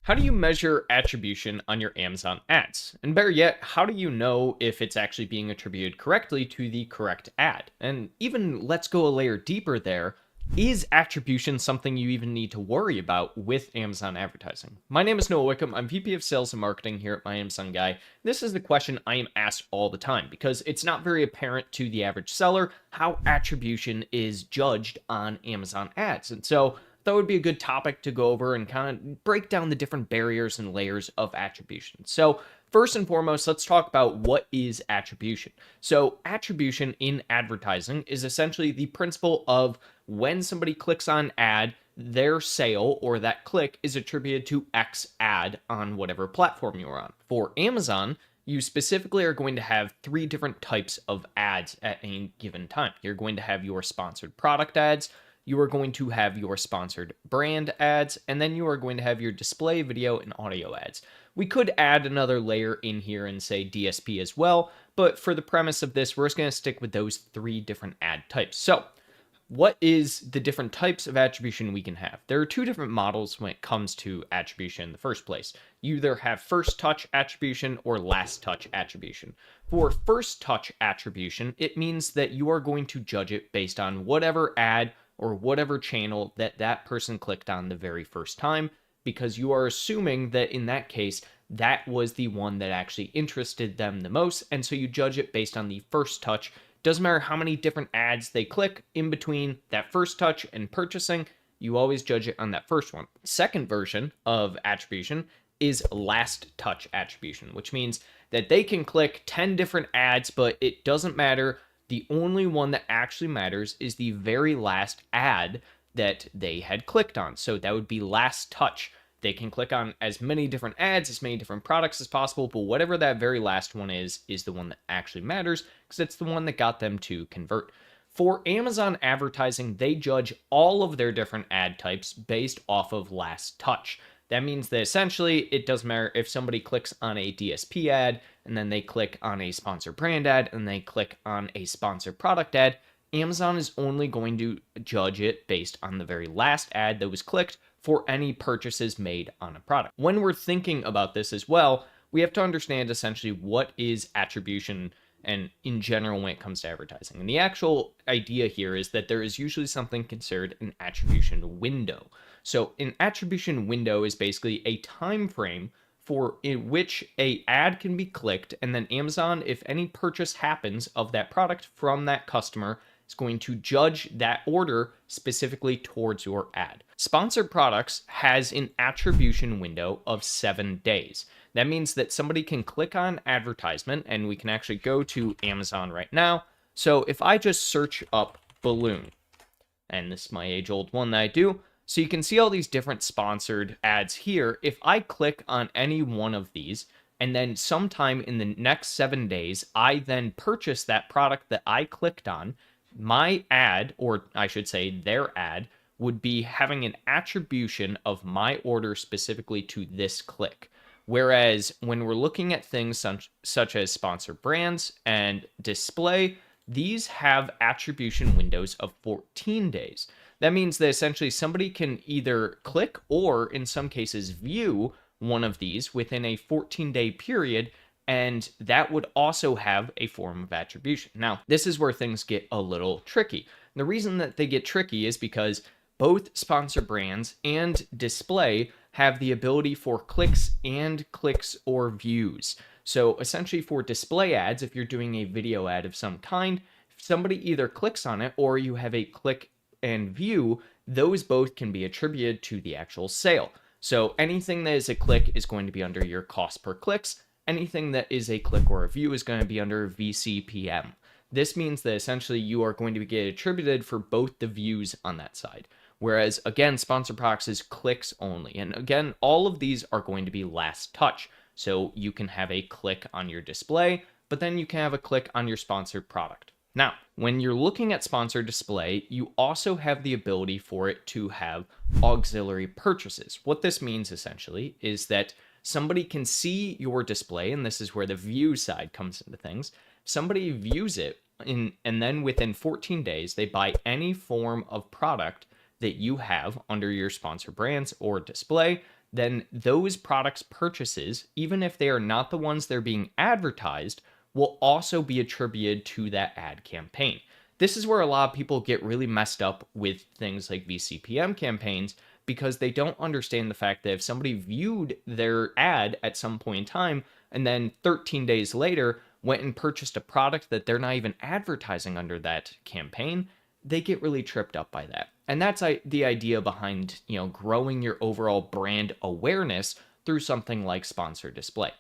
How do you measure attribution on your Amazon ads? And better yet, how do you know if it's actually being attributed correctly to the correct ad? And even let's go a layer deeper there. Is attribution something you even need to worry about with Amazon advertising? My name is Noah Wickham. I'm VP of Sales and Marketing here at My Amazon Guy. This is the question I am asked all the time because it's not very apparent to the average seller how attribution is judged on Amazon ads. And so that would be a good topic to go over and kind of break down the different barriers and layers of attribution. So first and foremost, let's talk about what is attribution. So attribution in advertising is essentially the principle of when somebody clicks on ad, their sale or that click is attributed to X ad on whatever platform you're on. For Amazon, you specifically are going to have three different types of ads at any given time. You're going to have your sponsored product ads, you are going to have your sponsored brand ads, and then you are going to have your display, video, and audio ads. We could add another layer in here and say DSP as well, but for the premise of this, we're just going to stick with those three different ad types. So what is the different types of attribution we can have? There are two different models when it comes to attribution in the first place. You either have first touch attribution or last touch attribution. For first touch attribution, it means that you are going to judge it based on whatever ad or whatever channel that person clicked on the very first time, because you are assuming that in that case, that was the one that actually interested them the most, and so you judge it based on the first touch. Doesn't matter how many different ads they click in between that first touch and purchasing, you always judge it on that first one. Second version of attribution is last touch attribution, which means that they can click 10 different ads, but it doesn't matter. The only one that actually matters is the very last ad that they had clicked on. So that would be last touch. They can click on as many different ads, as many different products as possible, but whatever that very last one is the one that actually matters because it's the one that got them to convert. For Amazon advertising, they judge all of their different ad types based off of last touch. That means that essentially it doesn't matter if somebody clicks on a DSP ad and then they click on a sponsored brand ad and they click on a sponsored product ad. Amazon is only going to judge it based on the very last ad that was clicked for any purchases made on a product. When we're thinking about this as well, we have to understand essentially what is attribution and in general when it comes to advertising. And the actual idea here is that there is usually something considered an attribution window. So an attribution window is basically a time frame for in which a ad can be clicked, and then Amazon, if any purchase happens of that product from that customer, is going to judge that order specifically towards your ad. Sponsored products has an attribution window of 7 days. That means that somebody can click on advertisement, and we can actually go to Amazon right now. So if I just search up balloon, and this is my age-old one that I do, so you can see all these different sponsored ads here. If I click on any one of these, and then sometime in the next 7 days, I then purchase that product that I clicked on, my ad, or I should say their ad, would be having an attribution of my order specifically to this click. Whereas when we're looking at things such as sponsored brands and display, these have attribution windows of 14 days. That means that essentially somebody can either click or in some cases view one of these within a 14-day period, and that would also have a form of attribution. Now, this is where things get a little tricky. And the reason that they get tricky is because both sponsor brands and display have the ability for clicks or views. So essentially for display ads, if you're doing a video ad of some kind, if somebody either clicks on it or you have a click and view, those both can be attributed to the actual sale. So anything that is a click is going to be under your cost per clicks. Anything that is a click or a view is going to be under VCPM. This means that essentially you are going to get attributed for both the views on that side. Whereas again, sponsored products is clicks only. And again, all of these are going to be last touch. So you can have a click on your display, but then you can have a click on your sponsored product. Now, when you're looking at sponsored display, you also have the ability for it to have auxiliary purchases. What this means essentially is that somebody can see your display, and this is where the view side comes into things. Somebody views it, and then within 14 days, they buy any form of product that you have under your sponsor brands or display. then those products purchases, even if they are not the ones they're being advertised, will also be attributed to that ad campaign. This is where a lot of people get really messed up with things like VCPM campaigns because they don't understand the fact that if somebody viewed their ad at some point in time and then 13 days later went and purchased a product that they're not even advertising under that campaign, they get really tripped up by that. And that's the idea behind, growing your overall brand awareness through something like sponsored display.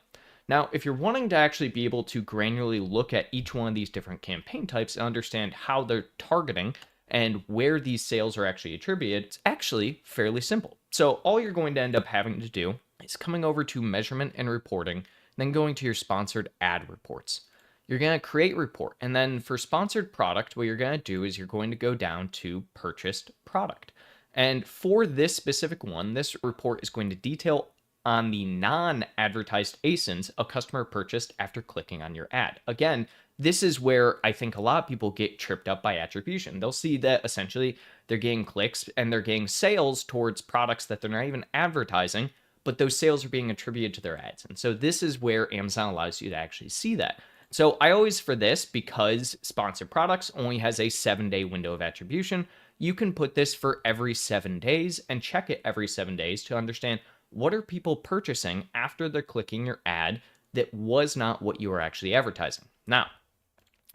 Now, if you're wanting to actually be able to granularly look at each one of these different campaign types and understand how they're targeting and where these sales are actually attributed, it's actually fairly simple. So all you're going to end up having to do is coming over to measurement and reporting, then going to your sponsored ad reports. You're going to create report. And then for sponsored product, what you're going to do is you're going to go down to purchased product. And for this specific one, this report is going to detail on the non-advertised ASINs a customer purchased after clicking on your ad. Again, this is where I think a lot of people get tripped up by attribution. They'll see that essentially they're getting clicks and they're getting sales towards products that they're not even advertising, but those sales are being attributed to their ads. And so this is where Amazon allows you to actually see that. So I always, for this, because sponsored products only has a 7-day window of attribution, you can put this for every 7 days and check it every 7 days to understand what are people purchasing after they're clicking your ad that was not what you were actually advertising. Now,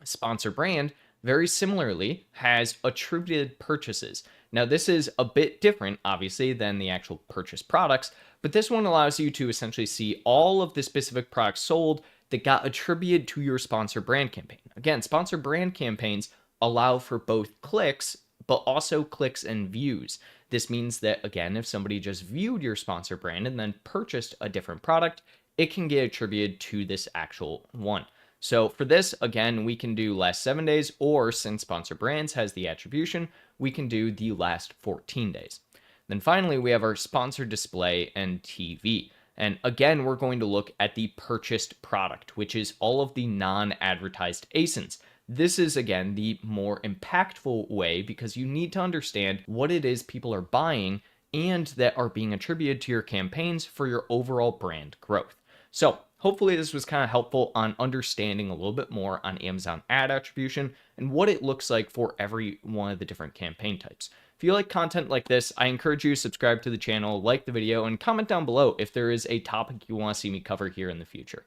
sponsor brand very similarly has attributed purchases. Now, this is a bit different, obviously, than the actual purchased products, but this one allows you to essentially see all of the specific products sold that got attributed to your sponsor brand campaign. Again, sponsor brand campaigns allow for both clicks, but also clicks and views. This means that, again, if somebody just viewed your sponsor brand and then purchased a different product, it can get attributed to this actual one. So for this, again, we can do last 7 days, or since sponsor brands has the attribution, we can do the last 14 days. Then finally, we have our sponsored display and TV. And again, we're going to look at the purchased product, which is all of the non-advertised ASINs. This is, again, the more impactful way because you need to understand what it is people are buying and that are being attributed to your campaigns for your overall brand growth. So hopefully this was kind of helpful on understanding a little bit more on Amazon ad attribution and what it looks like for every one of the different campaign types. If you like content like this, I encourage you to subscribe to the channel, like the video, and comment down below if there is a topic you want to see me cover here in the future.